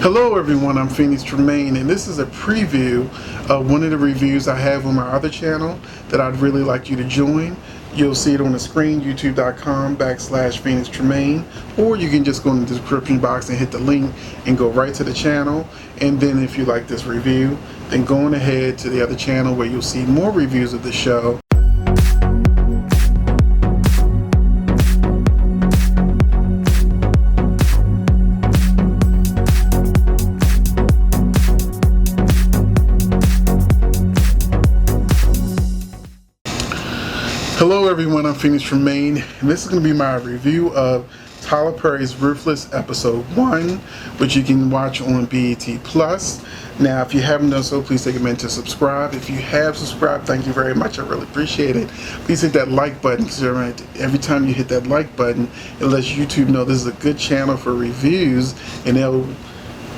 Hello everyone, I'm Phoenix Tremaine, and this is a preview of one of the reviews I have on my other channel that I'd really like you to join. You'll see it on the screen, youtube.com/Phoenix Tremaine, or you can just go in the description box and hit the link and go right to the channel. And then if you like this review, then go on ahead to the other channel where you'll see more reviews of the show. Hello everyone, I'm Phoenix Tremaine, and this is going to be my review of Tyler Perry's Ruthless Episode 1, which you can watch on BET+. Now, if you haven't done so, please take a minute to subscribe. If you have subscribed, thank you very much. I really appreciate it. Please hit that like button, because every time you hit that like button, it lets YouTube know this is a good channel for reviews, and they'll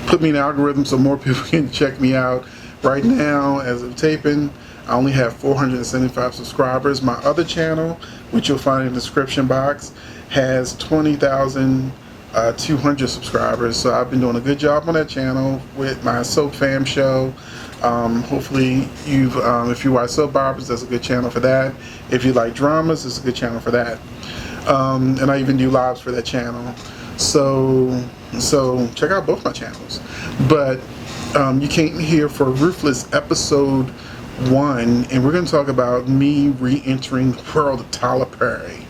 put me in the algorithm so more people can check me out. Right now, as of taping, I only have 475 subscribers. My other channel, which you'll find in the description box, has 20,200 subscribers. So I've been doing a good job on that channel with my soap fam show. Hopefully if you watch soap operas, that's a good channel for that. If you like dramas, it's a good channel for that. And I even do lives for that channel. So check out both my channels. But you came here for Ruthless Episode 1, and we're going to talk about me re-entering the world of Tyler Perry.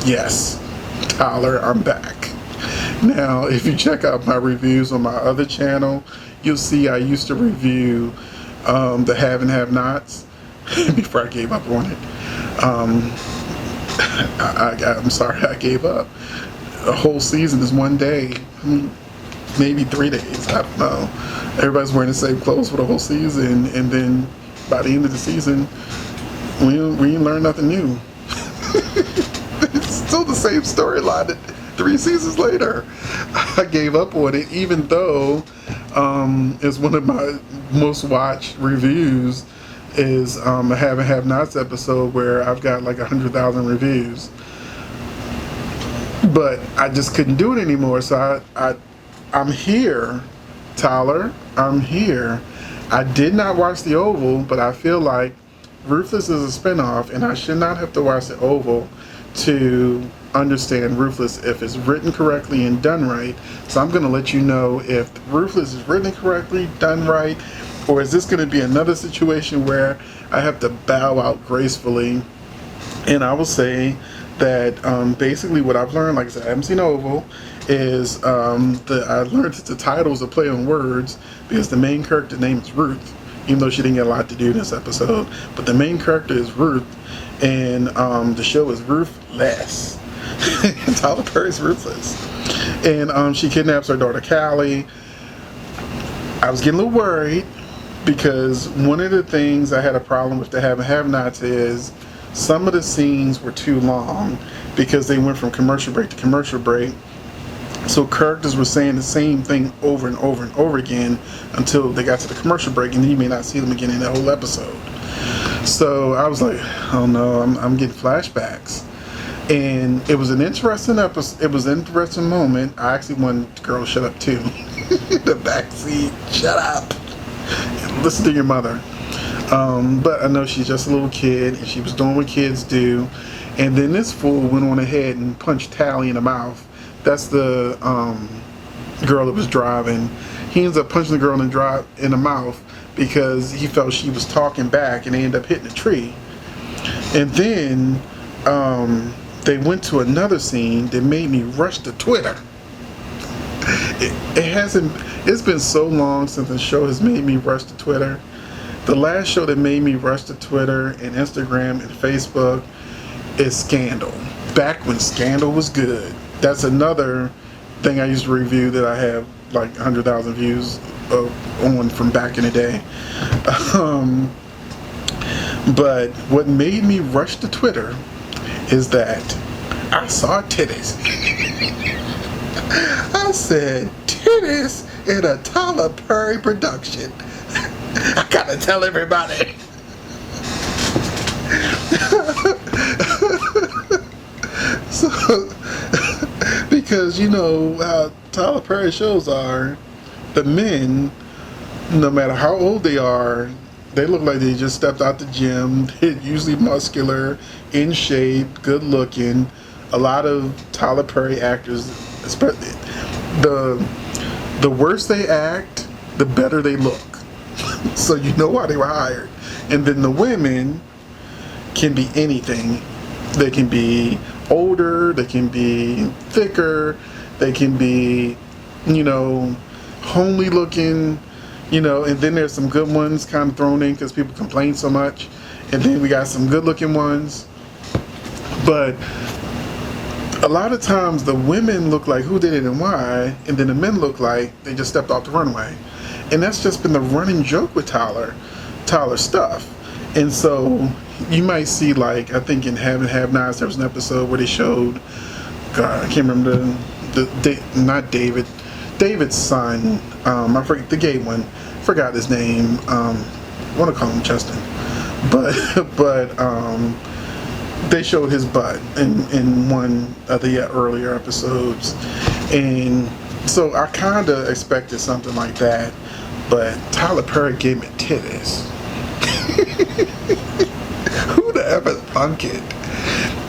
Yes, Tyler, I'm back. Now, if you check out my reviews on my other channel, you'll see I used to review the Have and Have Nots before I gave up on it. I'm sorry I gave up. A whole season is one day, maybe 3 days, I don't know. Everybody's wearing the same clothes for the whole season, and then by the end of the season, we didn't learn nothing new. It's still the same storyline 3 seasons later. I gave up on it, even though it's one of my most watched reviews is a Have and Have Nots episode where I've got like 100,000 reviews. But I just couldn't do it anymore, so I'm here, Tyler. I'm here. I did not watch The Oval, but I feel like Ruthless is a spinoff, and I should not have to watch The Oval to understand Ruthless if it's written correctly and done right. So I'm going to let you know if Ruthless is written correctly, done right, or is this going to be another situation where I have to bow out gracefully. And I will say that basically what I've learned, like I said, I haven't seen Oval, is I learned that the titles are play on words, because the main character name is Ruth, even though she didn't get a lot to do in this episode. But the main character is Ruth, and the show is Ruthless. Tyler Perry's Ruthless. And she kidnaps her daughter Callie. I was getting a little worried, because one of the things I had a problem with the Have and Have Nots is some of the scenes were too long, because they went from commercial break to commercial break. So characters were saying the same thing over and over and over again until they got to the commercial break, and then you may not see them again in the whole episode. So I was like, oh no, I'm getting flashbacks. And it was an interesting episode. It was an interesting moment. I actually wanted the girl to shut up too. The backseat, shut up. Listen to your mother. But I know she's just a little kid, and she was doing what kids do. And then this fool went on ahead and punched Tally in the mouth. That's the girl that was driving. He ends up punching the girl in the mouth because he felt she was talking back, and they ended up hitting a tree. And then they went to another scene that made me rush to Twitter. It's been so long since the show has made me rush to Twitter. The last show that made me rush to Twitter and Instagram and Facebook is Scandal. Back when Scandal was good. That's another thing I used to review that I have like 100,000 views on from back in the day. But what made me rush to Twitter is that I saw titties. I said, titties in a Tyler Perry production. I gotta tell everybody. So, because you know how Tyler Perry shows are, the men, no matter how old they are, they look like they just stepped out the gym. They're usually muscular, in shape, good looking. A lot of Tyler Perry actors, especially the worse they act, the better they look. So you know why they were hired. And then the women can be anything. They can be older, they can be thicker, they can be, homely looking, and then there's some good ones kind of thrown in because people complain so much. And then we got some good looking ones. But a lot of times the women look like who did it and why, and then the men look like they just stepped off the runway. And that's just been the running joke with Tyler stuff. And so you might see, like, I think in Have and Have Nots there was an episode where they showed, God, I can't remember not David's son, I forget the gay one, forgot his name, I want to call him Justin, but they showed his butt in one of the earlier episodes, and so I kind of expected something like that, but Tyler Perry gave me titties. Who'd ever thunk it?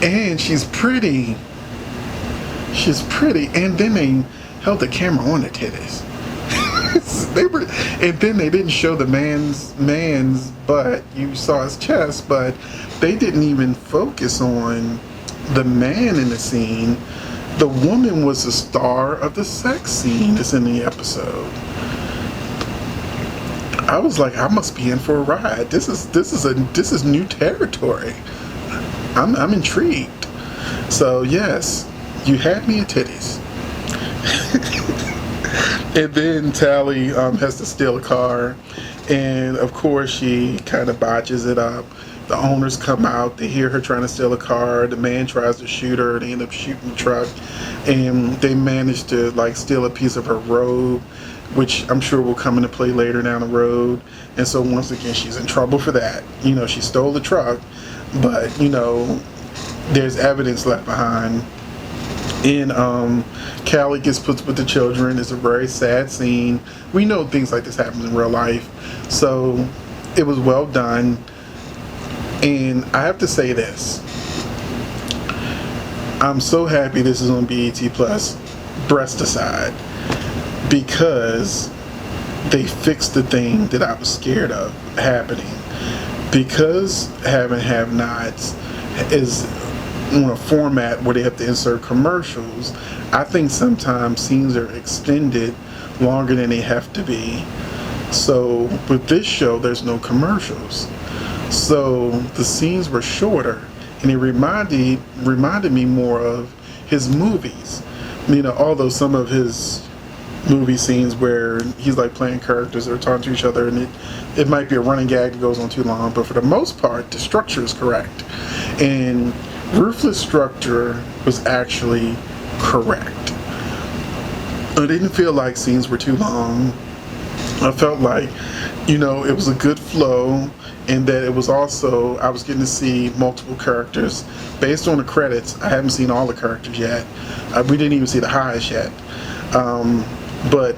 And she's pretty, and then they held the camera on the titties. And then they didn't show the man's butt. You saw his chest, but they didn't even focus on the man in the scene. The woman was the star of the sex scene that's in the episode. I was like, I must be in for a ride. This is new territory. I'm intrigued. So yes, you had me at titties. And then Tally has to steal a car, and of course she kind of botches it up. The owners come out, they hear her trying to steal a car, the man tries to shoot her, they end up shooting the truck, and they manage to steal a piece of her robe, which I'm sure will come into play later down the road. And so once again she's in trouble for that. She stole the truck, but there's evidence left behind. And Callie gets put with the children. It's a very sad scene. We know things like this happens in real life, so it was well done. And I have to say this, I'm so happy this is on BET Plus, breast aside, because they fixed the thing that I was scared of happening. Because Have and Have Nots is on a format where they have to insert commercials, I think sometimes scenes are extended longer than they have to be. So with this show, there's no commercials. So the scenes were shorter, and it reminded me more of his movies. Although some of his movie scenes where he's playing characters or talking to each other, and it might be a running gag that goes on too long, but for the most part, the structure is correct. And Ruthless structure was actually correct. I didn't feel like scenes were too long. I felt like, it was a good flow, and that it was also, I was getting to see multiple characters. Based on the credits, I haven't seen all the characters yet. We didn't even see the highs yet. But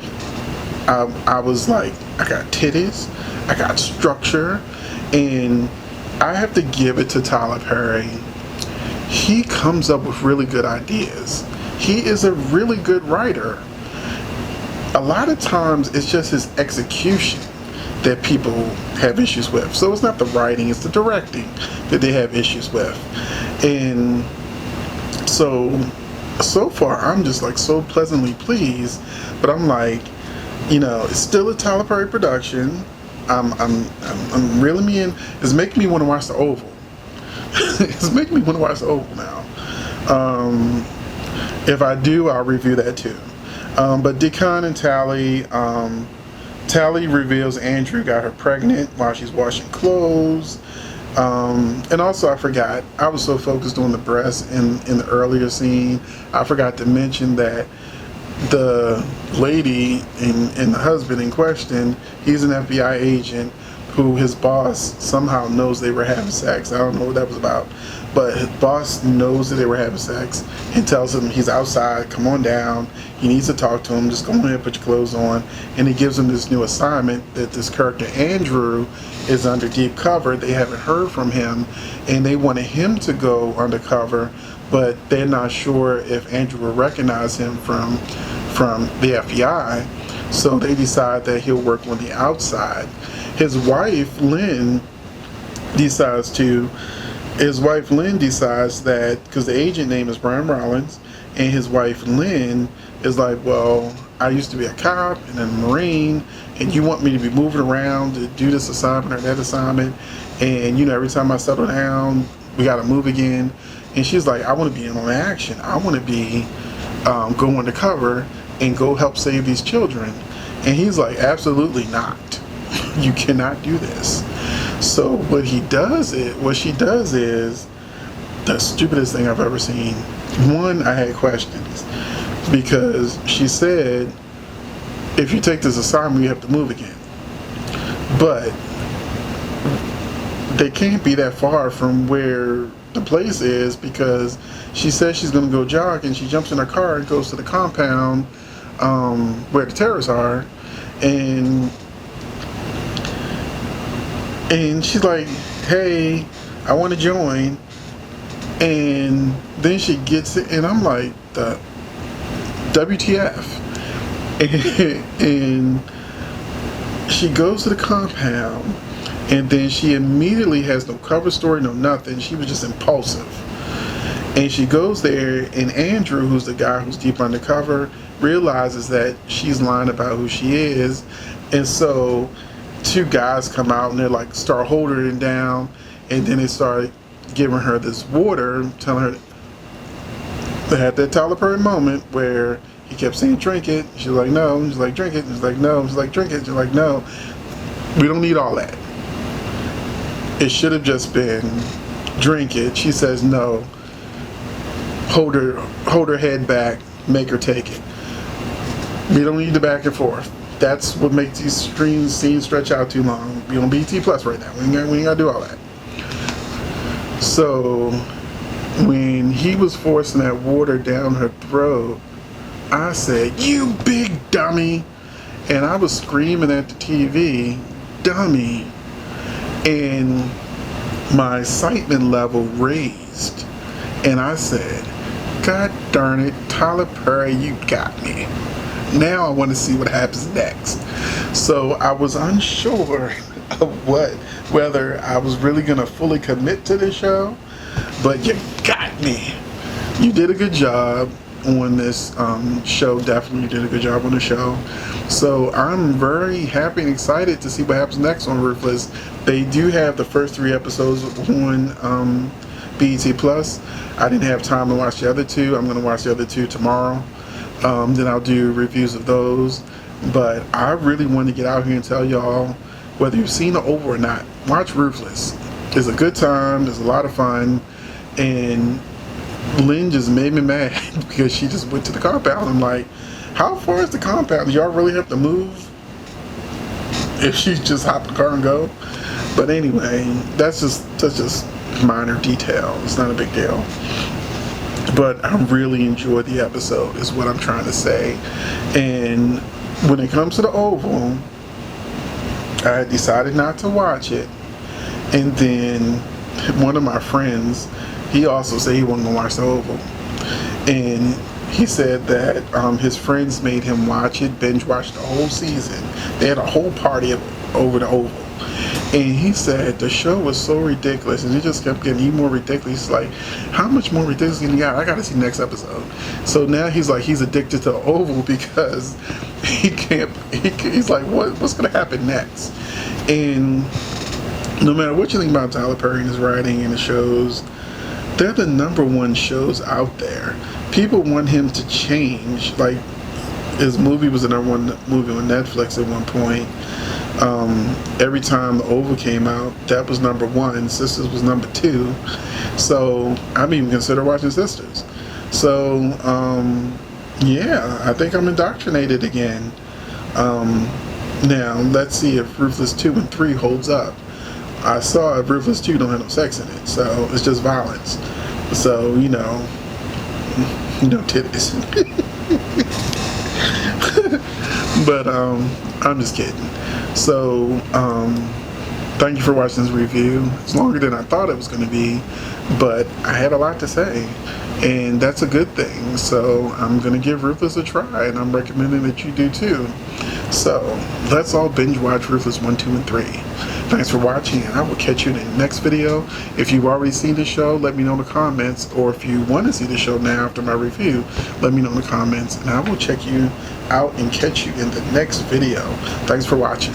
I was like, I got titties, I got structure, and I have to give it to Tyler Perry. He comes up with really good ideas. He is a really good writer. A lot of times it's just his execution that people have issues with. So it's not the writing, it's the directing that they have issues with. And so far I'm just so pleasantly pleased, but I'm it's still a Tyler Perry production. I'm reeling me in. It's making me want to watch The Oval. It's making me want to watch The Oval now. If I do, I'll review that too. But Deacon and Tally, Tally reveals Andrew got her pregnant while she's washing clothes. And also I forgot, I was so focused on the breast in the earlier scene, I forgot to mention that the lady and the husband in question, he's an FBI agent who his boss somehow knows they were having sex. I don't know what that was about, but his boss knows that they were having sex and tells him he's outside, come on down, he needs to talk to him, just go ahead and put your clothes on. And he gives him this new assignment that this character Andrew is under deep cover. They haven't heard from him, and they wanted him to go undercover, but they're not sure if Andrew will recognize him from the FBI. So they decide that he'll work on the outside. His wife Lynn decides that, because the agent name is Brian Rollins, and his wife Lynn is like, well, I used to be a cop and a Marine, and you want me to be moving around to do this assignment or that assignment, and every time I settle down, we gotta move again. And she's like, I want to be in on action. I want to be go undercover and go help save these children. And he's like, absolutely not. You cannot do this. So what she does is the stupidest thing I've ever seen. One, I had questions, because she said, if you take this assignment, you have to move again. But they can't be that far from where the place is, because she says she's going to go jog, and she jumps in her car and goes to the compound where the terrorists are, and she's like, hey, I want to join. And then she gets it, and I'm like, the WTF. And she goes to the compound, and then she immediately has no cover story, no nothing. She was just impulsive. And she goes there, and Andrew, who's the guy who's deep undercover, realizes that she's lying about who she is. And so two guys come out, and they're like, start holding her down, and then they start giving her this water, telling her, they had that Tyler Perry moment where he kept saying, drink it. She's like, no. She's like, drink it. She's like, no. She's like, drink it. She's like, no. We don't need all that. It should have just been, drink it. She says, no. Hold her head back, make her take it. We don't need the back and forth. That's what makes these scenes stretch out too long. We on BT Plus right now. We ain't gotta do all that. So when he was forcing that water down her throat, I said, you big dummy. And I was screaming at the TV, dummy. And my excitement level raised. And I said, God darn it, Tyler Perry, you got me. Now I want to see what happens next. So I was unsure of whether I was really going to fully commit to this show, but you got me. You did a good job on this show. Definitely did a good job on the show. So I'm very happy and excited to see what happens next on Ruthless. They do have the first 3 episodes on BET Plus. I didn't have time to watch the other 2. I'm going to watch the other 2 tomorrow. Then I'll do reviews of those. But I really want to get out here and tell y'all, whether you've seen it over or not, watch Ruthless. It's a good time. There's a lot of fun. And Lynn just made me mad because she just went to the compound. I'm like, how far is the compound? Do y'all really have to move if she just hop in the car and go? But anyway, that's just minor detail. It's not a big deal. But I really enjoyed the episode, is what I'm trying to say. And when it comes to the Oval, I decided not to watch it. And then one of my friends, he also said he wasn't going to watch the Oval. And he said that his friends made him watch it, binge watch the whole season. They had a whole party over the Oval. And he said the show was so ridiculous, and it just kept getting even more ridiculous. He's like, how much more ridiculous can you get? I got to see the next episode. So now he's like, he's addicted to the Oval because he's like, what's going to happen next? And no matter what you think about Tyler Perry and his writing and the shows, they're the #1 shows out there. People want him to change. Like, his movie was the #1 movie on Netflix at one point. Every time the Oval came out, that was #1. Sisters was #2. So I've even considered watching Sisters. So yeah, I think I'm indoctrinated again. Now, let's see if Ruthless 2 and 3 holds up. I saw Ruthless 2 don't have no sex in it, so it's just violence. So, no titties. But, I'm just kidding. So, thank you for watching this review. It's longer than I thought it was going to be, but I had a lot to say, and that's a good thing. So I'm going to give Ruthless a try, and I'm recommending that you do too. So let's all binge watch Ruthless 1, 2, and 3. Thanks for watching, and I will catch you in the next video. If you've already seen the show, let me know in the comments, or if you want to see the show now after my review, let me know in the comments, and I will check you out and catch you in the next video. Thanks for watching.